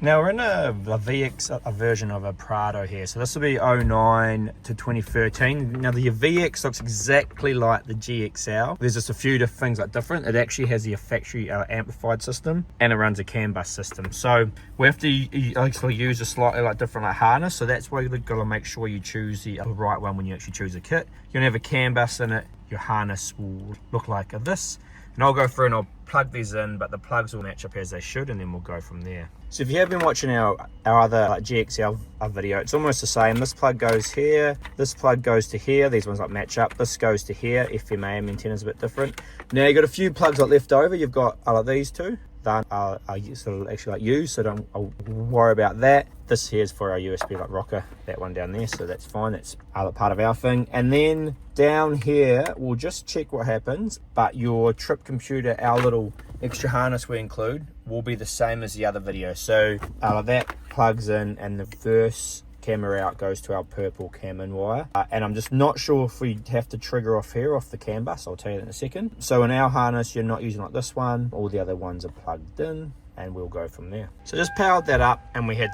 Now we're in a VX a version of a Prado here. So this will be 09 to 2013. Now the VX looks exactly like the GXL. There's just a few things like different. It actually has the factory amplified system and it runs a CANBUS system. So we have to actually use a slightly like different like harness. So that's why you've got to make sure you choose the right one when you actually choose a kit. You're gonna have a CANBUS in it. Your harness will look like this. And I'll go through and I'll plug these in, but the plugs will match up as they should, and then we'll go from there. So if you have been watching our other like GXL video, it's almost the same. This plug goes here, this plug goes to here, these ones like match up, this goes to here. FMAM antenna is a bit different. Now you've got a few plugs like left over. You've got these two that are sort of actually like used, so I'll worry about that. This here is for our USB like rocker, that one down there, so that's fine. That's part of our thing. And then down here we'll just check what happens, but your trip computer, our little extra harness we include, will be the same as the other video. So that plugs in, and the first camera out goes to our purple cam in wire, and I'm just not sure if we have to trigger off here off the CANBUS. I'll tell you that in a second. So in our harness you're not using like this one, all the other ones are plugged in, and we'll go from there. So just powered that up and we had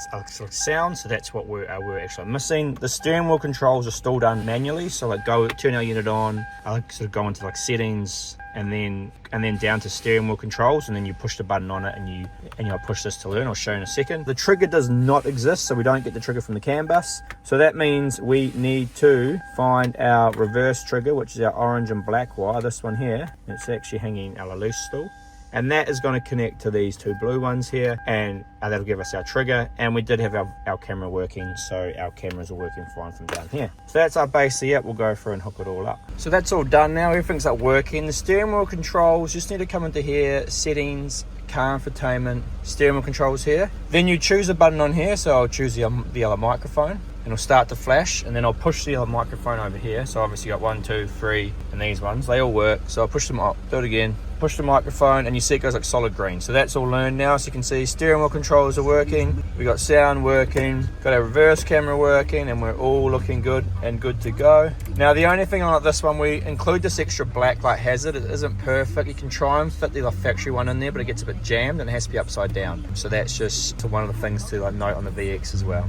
sound, so that's what we're actually missing. The steering wheel controls are still done manually, so like turn our unit on, I like sort of go into like settings, and then down to steering wheel controls, and then you push the button on it and you'll push this to learn. I'll show you in a second. The trigger does not exist, so we don't get the trigger from the CANBUS. So that means we need to find our reverse trigger, which is our orange and black wire, this one here. It's actually hanging loose still. And that is going to connect to these two blue ones here, and that'll give us our trigger. And we did have our camera working, so our cameras are working fine from down here. So that's our basically it. We'll go through and hook it all up. So that's all done now. Everything's up working. The steering wheel controls just need to come into here, settings, car infotainment, steering wheel controls here. Then you choose a button on here, so I'll choose the other microphone, and it'll start to flash, and then I'll push the other microphone over here. So obviously you got 1, 2, 3, and these ones, they all work. So I'll push them up, do it again, push the microphone, and you see it goes like solid green. So that's all learned now. So you can see steering wheel controls are working, we got sound working, got our reverse camera working, and we're all looking good and good to go. Now the only thing on this one, we include this extra black light hazard. It isn't perfect. You can try and fit the factory one in there, but it gets a bit jammed and it has to be upside down. So that's just one of the things to like note on the VX as well.